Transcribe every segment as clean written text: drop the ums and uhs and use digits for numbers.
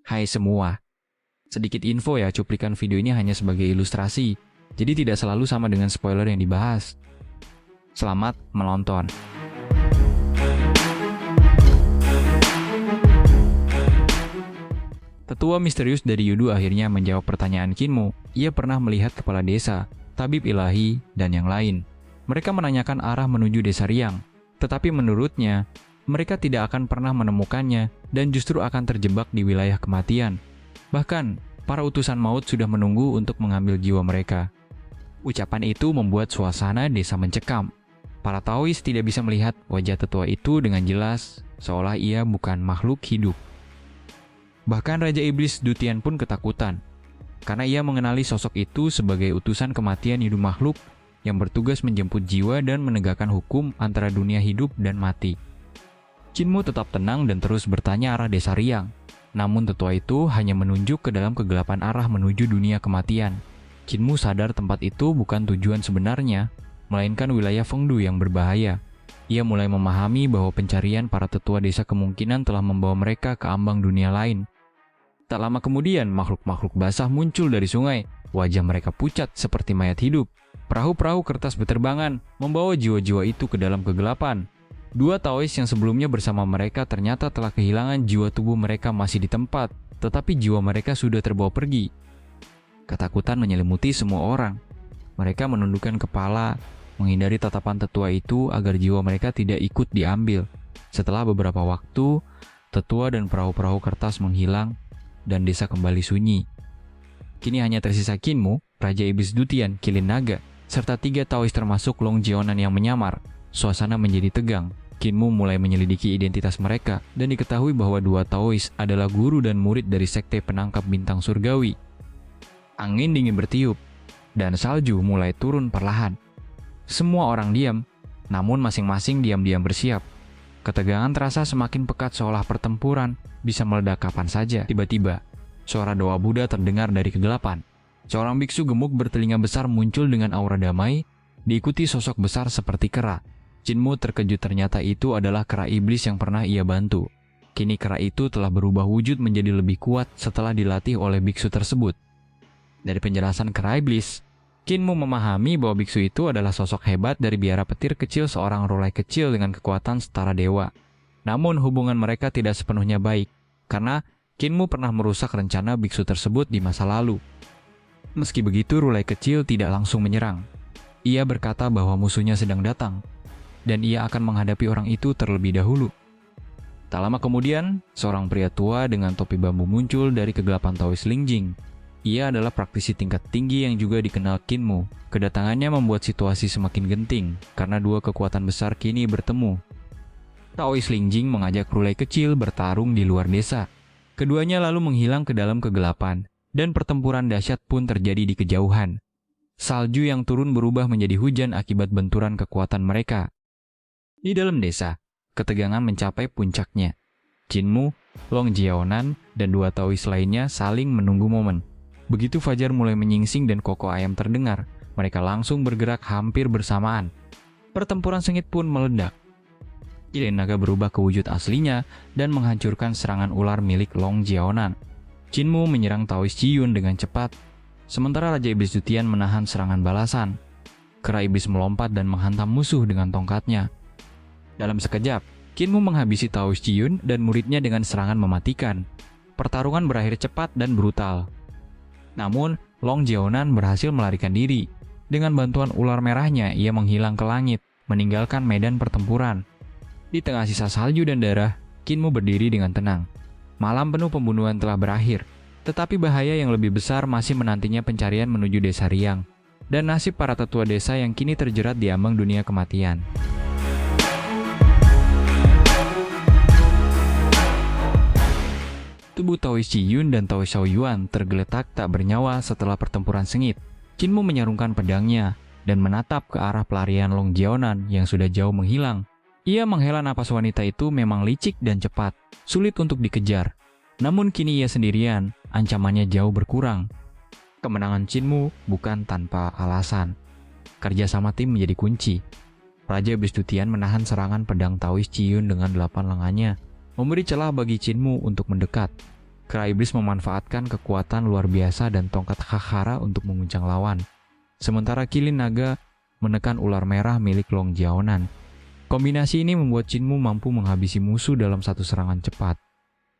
Hai semua, sedikit info ya, cuplikan video ini hanya sebagai ilustrasi, jadi tidak selalu sama dengan spoiler yang dibahas. Selamat menonton. Tetua misterius dari Yudu akhirnya menjawab pertanyaan Kinmu. Ia pernah melihat kepala desa, tabib ilahi, dan yang lain. Mereka menanyakan arah menuju desa Riang, tetapi menurutnya, mereka tidak akan pernah menemukannya dan justru akan terjebak di wilayah kematian. Bahkan, para utusan maut sudah menunggu untuk mengambil jiwa mereka. Ucapan itu membuat suasana desa mencekam. Para Taois tidak bisa melihat wajah tetua itu dengan jelas, seolah ia bukan makhluk hidup. Bahkan Raja Iblis Dutian pun ketakutan, karena ia mengenali sosok itu sebagai utusan kematian hidup makhluk yang bertugas menjemput jiwa dan menegakkan hukum antara dunia hidup dan mati. Kinmu tetap tenang dan terus bertanya arah desa Riang. Namun tetua itu hanya menunjuk ke dalam kegelapan arah menuju dunia kematian. Kinmu sadar tempat itu bukan tujuan sebenarnya, melainkan wilayah Fengdu yang berbahaya. Ia mulai memahami bahwa pencarian para tetua desa kemungkinan telah membawa mereka ke ambang dunia lain. Tak lama kemudian, makhluk-makhluk basah muncul dari sungai. Wajah mereka pucat seperti mayat hidup. Perahu-perahu kertas beterbangan, membawa jiwa-jiwa itu ke dalam kegelapan. Dua Taois yang sebelumnya bersama mereka ternyata telah kehilangan jiwa, tubuh mereka masih di tempat, tetapi jiwa mereka sudah terbawa pergi. Ketakutan menyelimuti semua orang. Mereka menundukkan kepala, menghindari tatapan tetua itu agar jiwa mereka tidak ikut diambil. Setelah beberapa waktu, tetua dan perahu-perahu kertas menghilang, dan desa kembali sunyi. Kini hanya tersisa Kinmu, Raja Iblis Dutian, Kilin Naga, serta 3 Taois termasuk Long Jionan yang menyamar. Suasana menjadi tegang. Kinmu mulai menyelidiki identitas mereka, dan diketahui bahwa 2 Taois adalah guru dan murid dari sekte penangkap bintang surgawi. Angin dingin bertiup, dan salju mulai turun perlahan. Semua orang diam, namun masing-masing diam-diam bersiap. Ketegangan terasa semakin pekat seolah pertempuran bisa meledak kapan saja. Tiba-tiba, suara doa Buddha terdengar dari kegelapan. Seorang biksu gemuk bertelinga besar muncul dengan aura damai, diikuti sosok besar seperti kera. Kinmu terkejut, ternyata itu adalah kera iblis yang pernah ia bantu. Kini kera itu telah berubah wujud menjadi lebih kuat setelah dilatih oleh biksu tersebut. Dari penjelasan kera iblis, Kinmu memahami bahwa biksu itu adalah sosok hebat dari biara petir kecil, seorang rulai kecil dengan kekuatan setara dewa. Namun hubungan mereka tidak sepenuhnya baik, karena Kinmu pernah merusak rencana biksu tersebut di masa lalu. Meski begitu, rulai kecil tidak langsung menyerang. Ia berkata bahwa musuhnya sedang datang, dan ia akan menghadapi orang itu terlebih dahulu. Tak lama kemudian, seorang pria tua dengan topi bambu muncul dari kegelapan Taois Lingjing. Ia adalah praktisi tingkat tinggi yang juga dikenal Kinmu. Kedatangannya membuat situasi semakin genting, karena 2 kekuatan besar kini bertemu. Taois Lingjing mengajak rulai kecil bertarung di luar desa. Keduanya lalu menghilang ke dalam kegelapan, dan pertempuran dahsyat pun terjadi di kejauhan. Salju yang turun berubah menjadi hujan akibat benturan kekuatan mereka. Di dalam desa, ketegangan mencapai puncaknya. Kinmu, Long Jionan, dan 2 Taois lainnya saling menunggu momen. Begitu fajar mulai menyingsing dan koko ayam terdengar, mereka langsung bergerak hampir bersamaan. Pertempuran sengit pun meledak. Kilin Naga berubah ke wujud aslinya dan menghancurkan serangan ular milik Long Jionan. Kinmu menyerang Taois Ciyun dengan cepat, sementara Raja Iblis Dutian menahan serangan balasan. Kera iblis melompat dan menghantam musuh dengan tongkatnya. Dalam sekejap, Kinmu menghabisi Taois Ciyun dan muridnya dengan serangan mematikan. Pertarungan berakhir cepat dan brutal. Namun, Long Jionan berhasil melarikan diri. Dengan bantuan ular merahnya, ia menghilang ke langit, meninggalkan medan pertempuran. Di tengah sisa salju dan darah, Kinmu berdiri dengan tenang. Malam penuh pembunuhan telah berakhir, tetapi bahaya yang lebih besar masih menantinya, pencarian menuju desa Riang, dan nasib para tetua desa yang kini terjerat di ambang dunia kematian. Tubuh Taois Ciyun dan Taois Shaoyuan tergeletak tak bernyawa setelah pertempuran sengit. Kinmu menyarungkan pedangnya dan menatap ke arah pelarian Long Jionan yang sudah jauh menghilang. Ia menghela napas. Wanita itu memang licik dan cepat, sulit untuk dikejar. Namun kini ia sendirian, ancamannya jauh berkurang. Kemenangan Kinmu bukan tanpa alasan. Kerjasama tim menjadi kunci. Raja Iblis Dutian menahan serangan pedang Taois Ciyun dengan 8 lengannya, memberi celah bagi Kinmu untuk mendekat. Kera iblis memanfaatkan kekuatan luar biasa dan tongkat Hakhara untuk menguncang lawan. Sementara kilin naga menekan ular merah milik Long Jiaonan. Kombinasi ini membuat Qinmu mampu menghabisi musuh dalam satu serangan cepat.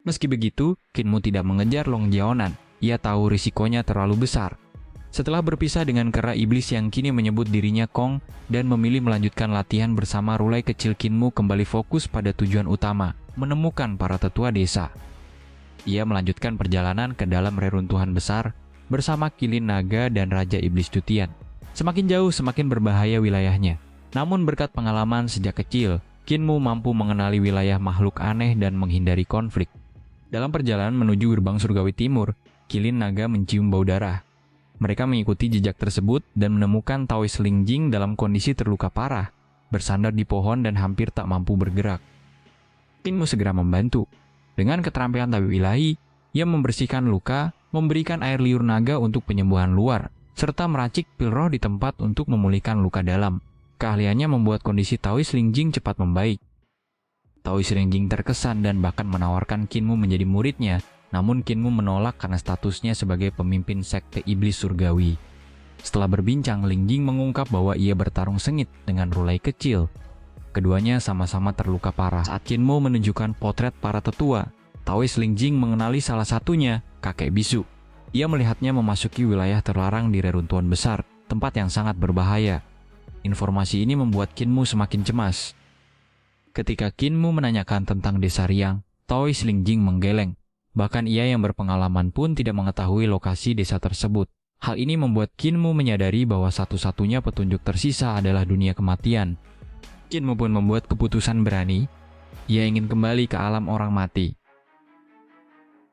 Meski begitu, Qinmu tidak mengejar Long Jiaonan. Ia tahu risikonya terlalu besar. Setelah berpisah dengan kera iblis yang kini menyebut dirinya Kong dan memilih melanjutkan latihan bersama Rulai kecil, Qinmu kembali fokus pada tujuan utama, menemukan para tetua desa. Ia melanjutkan perjalanan ke dalam reruntuhan besar bersama kilin naga dan Raja Iblis Dutian. Semakin jauh semakin berbahaya wilayahnya. Namun berkat pengalaman sejak kecil, Qinmu mampu mengenali wilayah makhluk aneh dan menghindari konflik. Dalam perjalanan menuju gerbang surgawi timur, kilin naga mencium bau darah. Mereka mengikuti jejak tersebut dan menemukan Taoist Lingjing dalam kondisi terluka parah, bersandar di pohon dan hampir tak mampu bergerak. Qinmu segera membantu. Dengan keterampilan tabib ilahi, ia membersihkan luka, memberikan air liur naga untuk penyembuhan luar, serta meracik pil roh di tempat untuk memulihkan luka dalam. Keahliannya membuat kondisi Taoist Lingjing cepat membaik. Taoist Lingjing terkesan dan bahkan menawarkan Qinmu menjadi muridnya, namun Qinmu menolak karena statusnya sebagai pemimpin sekte iblis surgawi. Setelah berbincang, Lingjing mengungkap bahwa ia bertarung sengit dengan Rulai kecil. Keduanya sama-sama terluka parah. Saat Qinmu menunjukkan potret para tetua, Taoist Lingjing mengenali salah satunya, kakek bisu. Ia melihatnya memasuki wilayah terlarang di reruntuhan besar, tempat yang sangat berbahaya. Informasi ini membuat Qinmu semakin cemas. Ketika Qinmu menanyakan tentang desa Riang, Taoist Lingjing menggeleng. Bahkan ia yang berpengalaman pun tidak mengetahui lokasi desa tersebut. Hal ini membuat Qinmu menyadari bahwa satu-satunya petunjuk tersisa adalah dunia kematian. Qinmu pun membuat keputusan berani. Ia ingin kembali ke alam orang mati.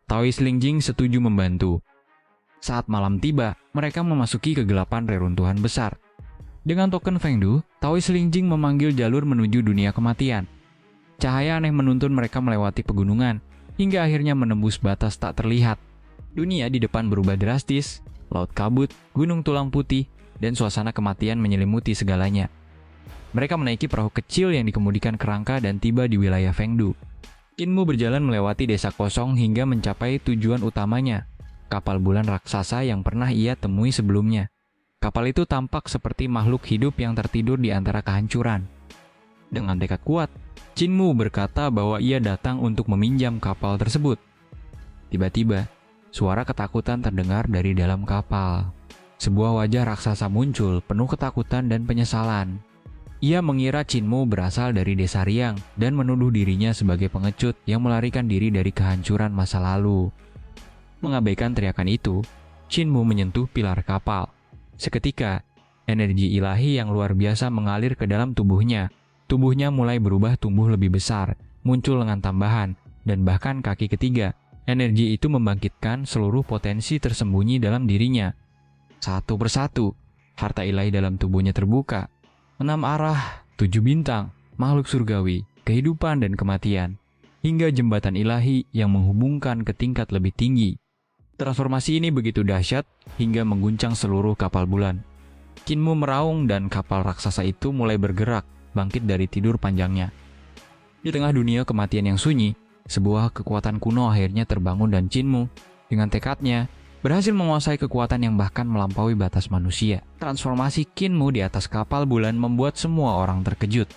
Taoist Lingjing setuju membantu. Saat malam tiba, mereka memasuki kegelapan reruntuhan besar. Dengan token Fengdu, Taoist Lingjing memanggil jalur menuju dunia kematian. Cahaya aneh menuntun mereka melewati pegunungan, hingga akhirnya menembus batas tak terlihat. Dunia di depan berubah drastis, laut kabut, gunung tulang putih, dan suasana kematian menyelimuti segalanya. Mereka menaiki perahu kecil yang dikemudikan kerangka dan tiba di wilayah Fengdu. Qinmu berjalan melewati desa kosong hingga mencapai tujuan utamanya, kapal bulan raksasa yang pernah ia temui sebelumnya. Kapal itu tampak seperti makhluk hidup yang tertidur di antara kehancuran. Dengan tekad kuat, Qinmu berkata bahwa ia datang untuk meminjam kapal tersebut. Tiba-tiba, suara ketakutan terdengar dari dalam kapal. Sebuah wajah raksasa muncul, penuh ketakutan dan penyesalan. Ia mengira Qinmu berasal dari desa Riang dan menuduh dirinya sebagai pengecut yang melarikan diri dari kehancuran masa lalu. Mengabaikan teriakan itu, Qinmu menyentuh pilar kapal. Seketika, energi ilahi yang luar biasa mengalir ke dalam tubuhnya. Tubuhnya mulai berubah tumbuh lebih besar, muncul lengan tambahan, dan bahkan kaki ketiga. Energi itu membangkitkan seluruh potensi tersembunyi dalam dirinya. Satu persatu, harta ilahi dalam tubuhnya terbuka. 6 arah, 7 bintang, makhluk surgawi, kehidupan dan kematian, hingga jembatan ilahi yang menghubungkan ke tingkat lebih tinggi. Transformasi ini begitu dahsyat hingga mengguncang seluruh kapal bulan. Qinmu meraung dan kapal raksasa itu mulai bergerak, bangkit dari tidur panjangnya. Di tengah dunia kematian yang sunyi, sebuah kekuatan kuno akhirnya terbangun dan Qinmu, dengan tekadnya, berhasil menguasai kekuatan yang bahkan melampaui batas manusia. Transformasi Qinmu di atas kapal bulan membuat semua orang terkejut.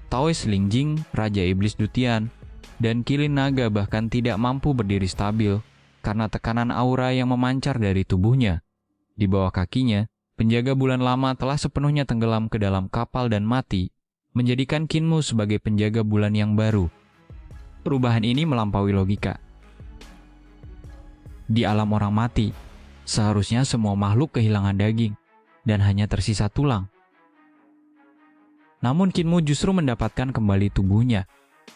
Taoist Lingjing, Raja Iblis Dutian, dan kilin naga bahkan tidak mampu berdiri stabil karena tekanan aura yang memancar dari tubuhnya. Di bawah kakinya, penjaga bulan lama telah sepenuhnya tenggelam ke dalam kapal dan mati, menjadikan Qinmu sebagai penjaga bulan yang baru. Perubahan ini melampaui logika. Di alam orang mati, seharusnya semua makhluk kehilangan daging dan hanya tersisa tulang. Namun Qinmu justru mendapatkan kembali tubuhnya,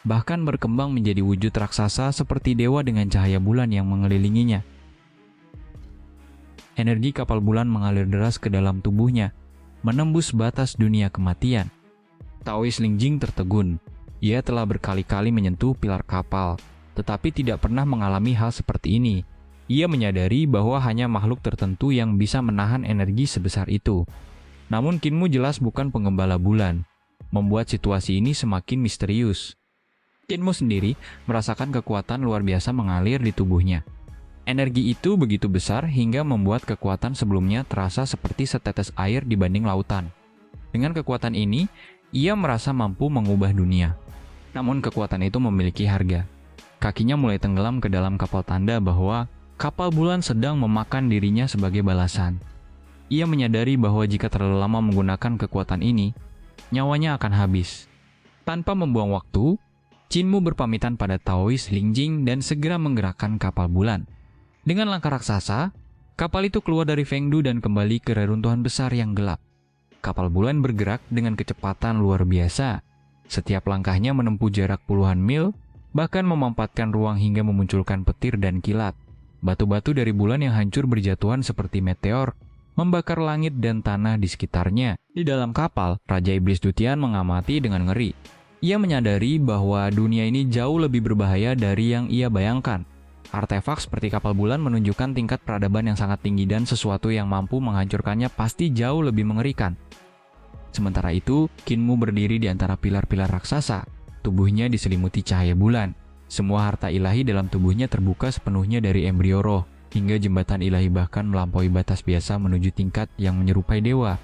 bahkan berkembang menjadi wujud raksasa seperti dewa dengan cahaya bulan yang mengelilinginya. Energi kapal bulan mengalir deras ke dalam tubuhnya, menembus batas dunia kematian. Taoist Lingjing tertegun. Ia telah berkali-kali menyentuh pilar kapal, tetapi tidak pernah mengalami hal seperti ini. Ia menyadari bahwa hanya makhluk tertentu yang bisa menahan energi sebesar itu. Namun Qinmu jelas bukan penggembala bulan, membuat situasi ini semakin misterius. Qinmu sendiri merasakan kekuatan luar biasa mengalir di tubuhnya. Energi itu begitu besar hingga membuat kekuatan sebelumnya terasa seperti setetes air dibanding lautan. Dengan kekuatan ini, ia merasa mampu mengubah dunia. Namun kekuatan itu memiliki harga. Kakinya mulai tenggelam ke dalam kapal tanda bahwa kapal bulan sedang memakan dirinya sebagai balasan. Ia menyadari bahwa jika terlalu lama menggunakan kekuatan ini, nyawanya akan habis. Tanpa membuang waktu, Jinmu berpamitan pada Taois Lingjing dan segera menggerakkan kapal bulan. Dengan langkah raksasa, kapal itu keluar dari Fengdu dan kembali ke reruntuhan besar yang gelap. Kapal bulan bergerak dengan kecepatan luar biasa. Setiap langkahnya menempuh jarak puluhan mil, bahkan memampatkan ruang hingga memunculkan petir dan kilat. Batu-batu dari bulan yang hancur berjatuhan seperti meteor, membakar langit dan tanah di sekitarnya. Di dalam kapal, Raja Iblis Dutian mengamati dengan ngeri. Ia menyadari bahwa dunia ini jauh lebih berbahaya dari yang ia bayangkan. Artefak seperti kapal bulan menunjukkan tingkat peradaban yang sangat tinggi dan sesuatu yang mampu menghancurkannya pasti jauh lebih mengerikan. Sementara itu, Kinmu berdiri di antara pilar-pilar raksasa. Tubuhnya diselimuti cahaya bulan. Semua harta ilahi dalam tubuhnya terbuka sepenuhnya dari embrio roh, hingga jembatan ilahi bahkan melampaui batas biasa menuju tingkat yang menyerupai dewa.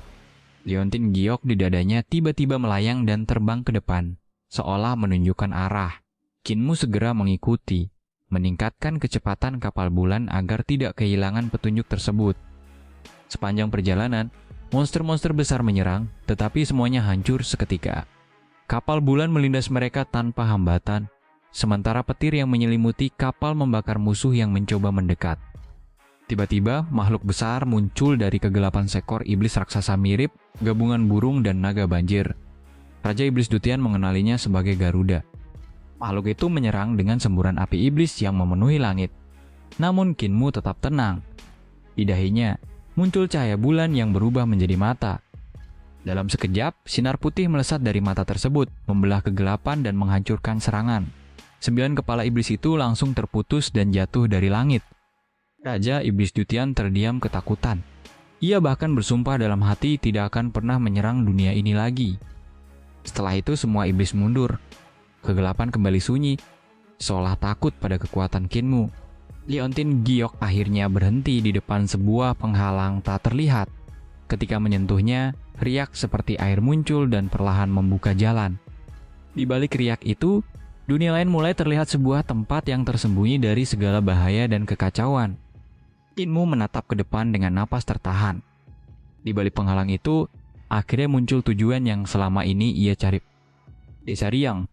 Liontin giok di dadanya tiba-tiba melayang dan terbang ke depan, seolah menunjukkan arah. Kinmu segera mengikuti, meningkatkan kecepatan kapal bulan agar tidak kehilangan petunjuk tersebut. Sepanjang perjalanan, monster-monster besar menyerang, tetapi semuanya hancur seketika. Kapal bulan melindas mereka tanpa hambatan, sementara petir yang menyelimuti kapal membakar musuh yang mencoba mendekat. Tiba-tiba, makhluk besar muncul dari kegelapan seekor iblis raksasa mirip, gabungan burung dan naga banjir. Raja Iblis Dutian mengenalinya sebagai Garuda. Makhluk itu menyerang dengan semburan api iblis yang memenuhi langit. Namun Kinmu tetap tenang. Di dahinya, muncul cahaya bulan yang berubah menjadi mata. Dalam sekejap, sinar putih melesat dari mata tersebut, membelah kegelapan dan menghancurkan serangan. 9 kepala iblis itu langsung terputus dan jatuh dari langit. Raja Iblis Dutian terdiam ketakutan. Ia bahkan bersumpah dalam hati tidak akan pernah menyerang dunia ini lagi. Setelah itu semua iblis mundur. Kegelapan kembali sunyi, seolah takut pada kekuatan Kinmu. Liontin giok akhirnya berhenti di depan sebuah penghalang tak terlihat. Ketika menyentuhnya, riak seperti air muncul dan perlahan membuka jalan. Di balik riak itu, dunia lain mulai terlihat sebuah tempat yang tersembunyi dari segala bahaya dan kekacauan. Kinmu menatap ke depan dengan napas tertahan. Di balik penghalang itu, akhirnya muncul tujuan yang selama ini ia cari. Desa Riang.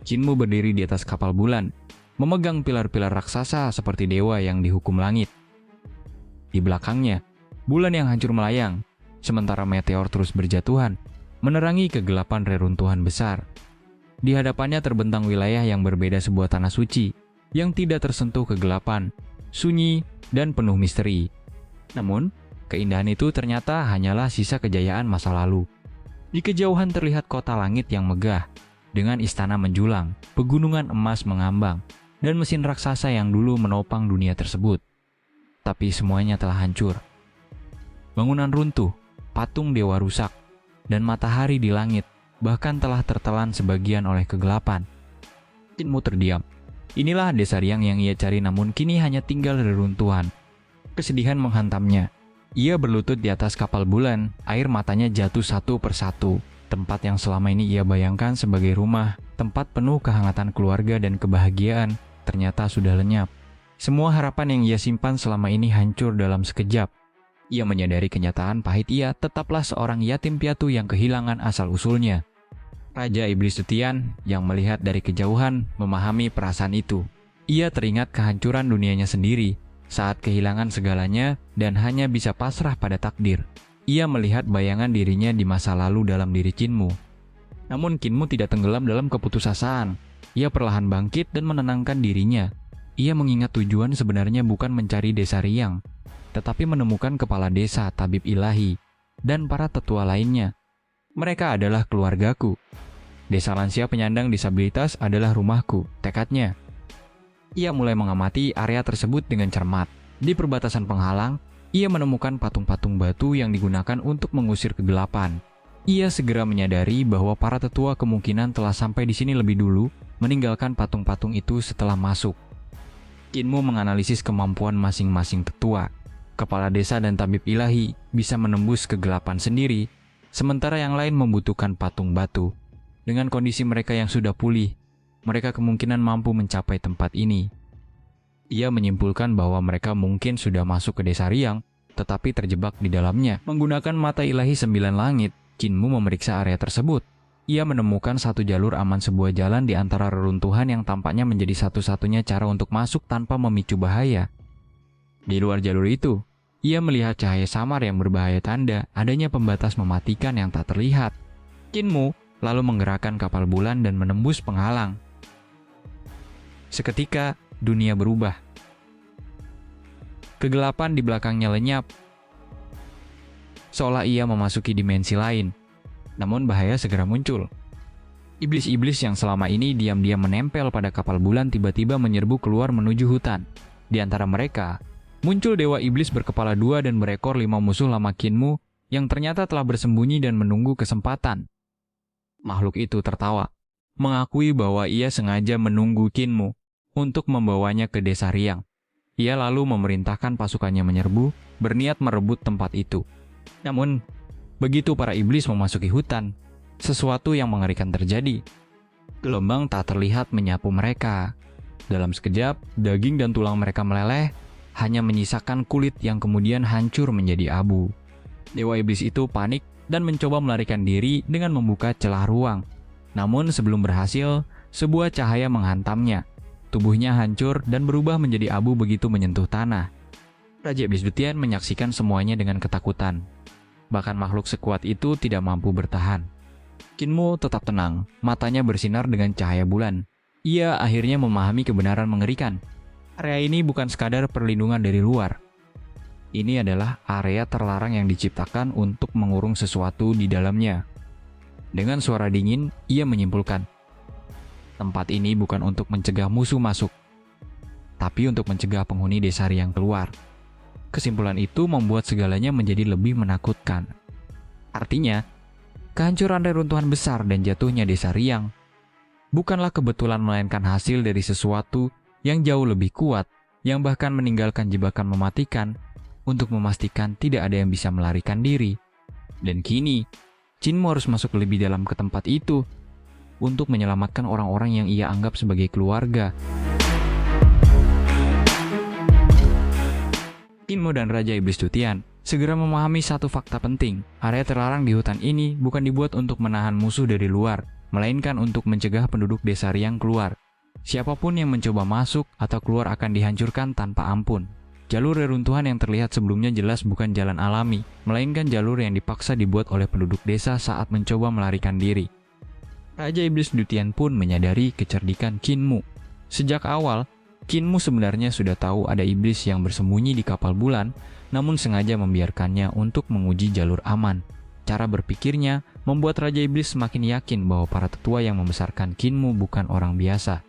Kinmu berdiri di atas kapal bulan, memegang pilar-pilar raksasa seperti dewa yang dihukum langit. Di belakangnya, bulan yang hancur melayang, sementara meteor terus berjatuhan, menerangi kegelapan reruntuhan besar. Di hadapannya terbentang wilayah yang berbeda sebuah tanah suci, yang tidak tersentuh kegelapan, sunyi, dan penuh misteri. Namun, keindahan itu ternyata hanyalah sisa kejayaan masa lalu. Di kejauhan terlihat kota langit yang megah, dengan istana menjulang, pegunungan emas mengambang, dan mesin raksasa yang dulu menopang dunia tersebut. Tapi semuanya telah hancur. Bangunan runtuh, patung dewa rusak, dan matahari di langit bahkan telah tertelan sebagian oleh kegelapan. Kinmu terdiam. Inilah desa Riang yang ia cari, namun kini hanya tinggal reruntuhan. Kesedihan menghantamnya. Ia berlutut di atas kapal bulan, air matanya jatuh satu persatu. Tempat yang selama ini ia bayangkan sebagai rumah, tempat penuh kehangatan keluarga dan kebahagiaan, ternyata sudah lenyap. Semua harapan yang ia simpan selama ini hancur dalam sekejap. Ia menyadari kenyataan pahit ia tetaplah seorang yatim piatu yang kehilangan asal-usulnya. Raja Iblis Dutian yang melihat dari kejauhan memahami perasaan itu. Ia teringat kehancuran dunianya sendiri saat kehilangan segalanya dan hanya bisa pasrah pada takdir. Ia melihat bayangan dirinya di masa lalu dalam diri Kinmu. Namun Kinmu tidak tenggelam dalam keputusasaan. Ia perlahan bangkit dan menenangkan dirinya. Ia mengingat tujuan sebenarnya bukan mencari desa Riang, tetapi menemukan kepala desa, tabib ilahi, dan para tetua lainnya. Mereka adalah keluargaku. Desa lansia penyandang disabilitas adalah rumahku, tekadnya. Ia mulai mengamati area tersebut dengan cermat. Di perbatasan penghalang, ia menemukan patung-patung batu yang digunakan untuk mengusir kegelapan. Ia segera menyadari bahwa para tetua kemungkinan telah sampai di sini lebih dulu, meninggalkan patung-patung itu setelah masuk. Kinmu menganalisis kemampuan masing-masing tetua. Kepala desa dan tabib ilahi bisa menembus kegelapan sendiri, sementara yang lain membutuhkan patung batu. Dengan kondisi mereka yang sudah pulih, mereka kemungkinan mampu mencapai tempat ini. Ia menyimpulkan bahwa mereka mungkin sudah masuk ke desa Riang, tetapi terjebak di dalamnya. Menggunakan mata ilahi 9 langit, Kinmu memeriksa area tersebut. Ia menemukan satu jalur aman, sebuah jalan di antara reruntuhan yang tampaknya menjadi satu-satunya cara untuk masuk tanpa memicu bahaya. Di luar jalur itu, ia melihat cahaya samar yang berbahaya, tanda adanya pembatas mematikan yang tak terlihat. Kinmu lalu menggerakkan kapal bulan dan menembus penghalang. Seketika, dunia berubah. Kegelapan di belakangnya lenyap, seolah ia memasuki dimensi lain. Namun bahaya segera muncul. Iblis-iblis yang selama ini diam-diam menempel pada kapal bulan tiba-tiba menyerbu keluar menuju hutan. Di antara mereka, muncul dewa iblis berkepala 2 dan berekor 5 musuh lama Kinmu yang ternyata telah bersembunyi dan menunggu kesempatan. Makhluk itu tertawa, mengakui bahwa ia sengaja menunggu Kinmu untuk membawanya ke desa Riang. Ia lalu memerintahkan pasukannya menyerbu, berniat merebut tempat itu. Namun, begitu para iblis memasuki hutan, sesuatu yang mengerikan terjadi. Gelombang tak terlihat menyapu mereka. Dalam sekejap, daging dan tulang mereka meleleh, hanya menyisakan kulit yang kemudian hancur menjadi abu. Dewa iblis itu panik dan mencoba melarikan diri dengan membuka celah ruang. Namun sebelum berhasil, sebuah cahaya menghantamnya. Tubuhnya hancur dan berubah menjadi abu begitu menyentuh tanah. Raja Iblis Dutian menyaksikan semuanya dengan ketakutan. Bahkan makhluk sekuat itu tidak mampu bertahan. Kinmu tetap tenang, matanya bersinar dengan cahaya bulan. Ia akhirnya memahami kebenaran mengerikan. Area ini bukan sekadar perlindungan dari luar. Ini adalah area terlarang yang diciptakan untuk mengurung sesuatu di dalamnya. Dengan suara dingin, ia menyimpulkan, tempat ini bukan untuk mencegah musuh masuk, tapi untuk mencegah penghuni desa Riang keluar. Kesimpulan itu membuat segalanya menjadi lebih menakutkan. Artinya, kehancuran reruntuhan besar dan jatuhnya desa Riang bukanlah kebetulan, melainkan hasil dari sesuatu yang jauh lebih kuat, yang bahkan meninggalkan jebakan mematikan untuk memastikan tidak ada yang bisa melarikan diri. Dan kini, Kinmu harus masuk lebih dalam ke tempat itu untuk menyelamatkan orang-orang yang ia anggap sebagai keluarga. Kinmu dan Raja Iblis Dutian segera memahami satu fakta penting. Area terlarang di hutan ini bukan dibuat untuk menahan musuh dari luar, melainkan untuk mencegah penduduk desa Riang keluar. Siapapun yang mencoba masuk atau keluar akan dihancurkan tanpa ampun. Jalur reruntuhan yang terlihat sebelumnya jelas bukan jalan alami, melainkan jalur yang dipaksa dibuat oleh penduduk desa saat mencoba melarikan diri. Raja Iblis Dutian pun menyadari kecerdikan Kinmu. Sejak awal, Kinmu sebenarnya sudah tahu ada iblis yang bersembunyi di kapal bulan, namun sengaja membiarkannya untuk menguji jalur aman. Cara berpikirnya membuat Raja Iblis semakin yakin bahwa para tetua yang membesarkan Kinmu bukan orang biasa.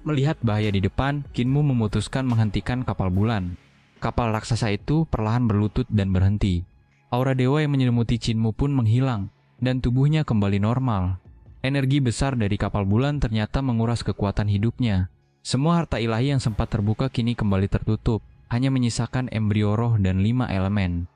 Melihat bahaya di depan, Kinmu memutuskan menghentikan kapal bulan. Kapal raksasa itu perlahan berlutut dan berhenti. Aura dewa yang menyelimuti Kinmu pun menghilang, dan tubuhnya kembali normal. Energi besar dari kapal bulan ternyata menguras kekuatan hidupnya. Semua harta ilahi yang sempat terbuka kini kembali tertutup, hanya menyisakan embrio roh dan 5 elemen.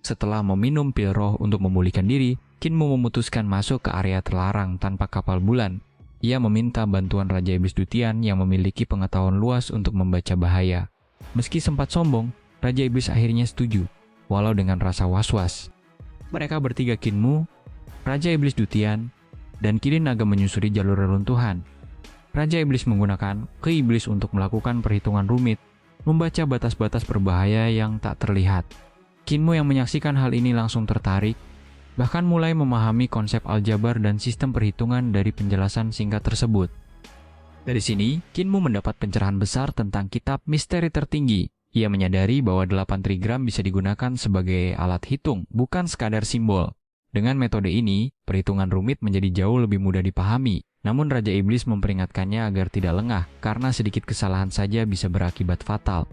Setelah meminum pil roh untuk memulihkan diri, Kinmu memutuskan masuk ke area terlarang tanpa kapal bulan. Ia meminta bantuan Raja Iblis Dutian yang memiliki pengetahuan luas untuk membaca bahaya. Meski sempat sombong, Raja Iblis akhirnya setuju, walau dengan rasa was-was. Mereka bertiga, Kinmu, Raja Iblis Dutian, dan Kilin Naga, menyusuri jalur reruntuhan. Raja Iblis menggunakan ke-iblis untuk melakukan perhitungan rumit, membaca batas-batas berbahaya yang tak terlihat. Kinmu yang menyaksikan hal ini langsung tertarik, bahkan mulai memahami konsep aljabar dan sistem perhitungan dari penjelasan singkat tersebut. Dari sini, Kinmu mendapat pencerahan besar tentang kitab misteri tertinggi. Ia menyadari bahwa 8 trigram bisa digunakan sebagai alat hitung, bukan sekadar simbol. Dengan metode ini, perhitungan rumit menjadi jauh lebih mudah dipahami. Namun Raja Iblis memperingatkannya agar tidak lengah, karena sedikit kesalahan saja bisa berakibat fatal.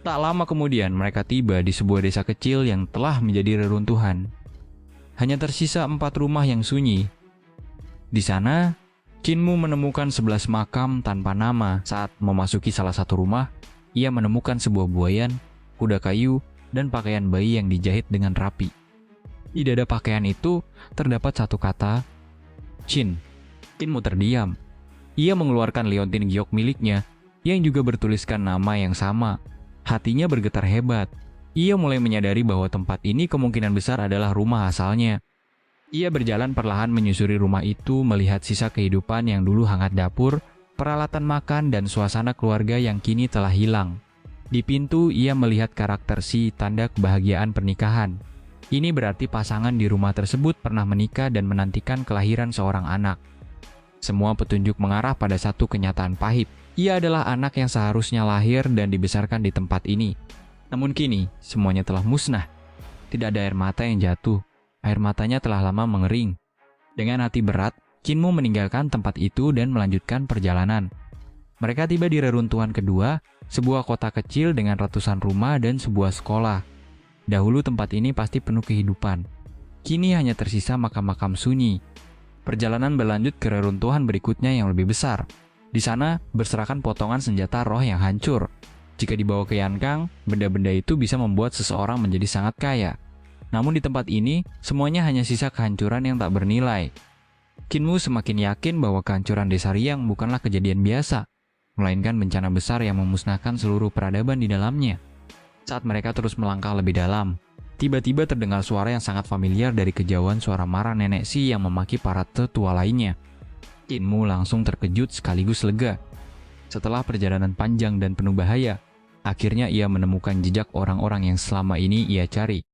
Tak lama kemudian, mereka tiba di sebuah desa kecil yang telah menjadi reruntuhan. hanya tersisa 4 rumah yang sunyi. Di sana, Kinmu menemukan 11 makam tanpa nama. Saat memasuki salah satu rumah, ia menemukan sebuah buayan, kuda kayu, dan pakaian bayi yang dijahit dengan rapi. Di dada pakaian itu terdapat satu kata, Chin. Kinmu terdiam. Ia mengeluarkan liontin giok miliknya, yang juga bertuliskan nama yang sama. Hatinya bergetar hebat. Ia mulai menyadari bahwa tempat ini kemungkinan besar adalah rumah asalnya. Ia berjalan perlahan menyusuri rumah itu, melihat sisa kehidupan yang dulu hangat dapur, peralatan makan, dan suasana keluarga yang kini telah hilang. Di pintu, ia melihat karakter Si, tanda kebahagiaan pernikahan. Ini berarti pasangan di rumah tersebut pernah menikah dan menantikan kelahiran seorang anak. Semua petunjuk mengarah pada satu kenyataan pahit. Ia adalah anak yang seharusnya lahir dan dibesarkan di tempat ini. Namun kini, semuanya telah musnah. Tidak ada air mata yang jatuh. Air matanya telah lama mengering. Dengan hati berat, Kinmu meninggalkan tempat itu dan melanjutkan perjalanan. Mereka tiba di reruntuhan kedua, sebuah kota kecil dengan ratusan rumah dan sebuah sekolah. Dahulu tempat ini pasti penuh kehidupan. Kini hanya tersisa makam-makam sunyi. Perjalanan berlanjut ke reruntuhan berikutnya yang lebih besar. Di sana, berserakan potongan senjata roh yang hancur. Jika dibawa ke Yankang, benda-benda itu bisa membuat seseorang menjadi sangat kaya. Namun di tempat ini, semuanya hanya sisa kehancuran yang tak bernilai. Kinmu semakin yakin bahwa kehancuran desa Riang bukanlah kejadian biasa, melainkan bencana besar yang memusnahkan seluruh peradaban di dalamnya. Saat mereka terus melangkah lebih dalam, tiba-tiba terdengar suara yang sangat familiar dari kejauhan, suara marah nenek Si yang memaki para tetua lainnya. Kinmu langsung terkejut sekaligus lega. Setelah perjalanan panjang dan penuh bahaya, akhirnya ia menemukan jejak orang-orang yang selama ini ia cari.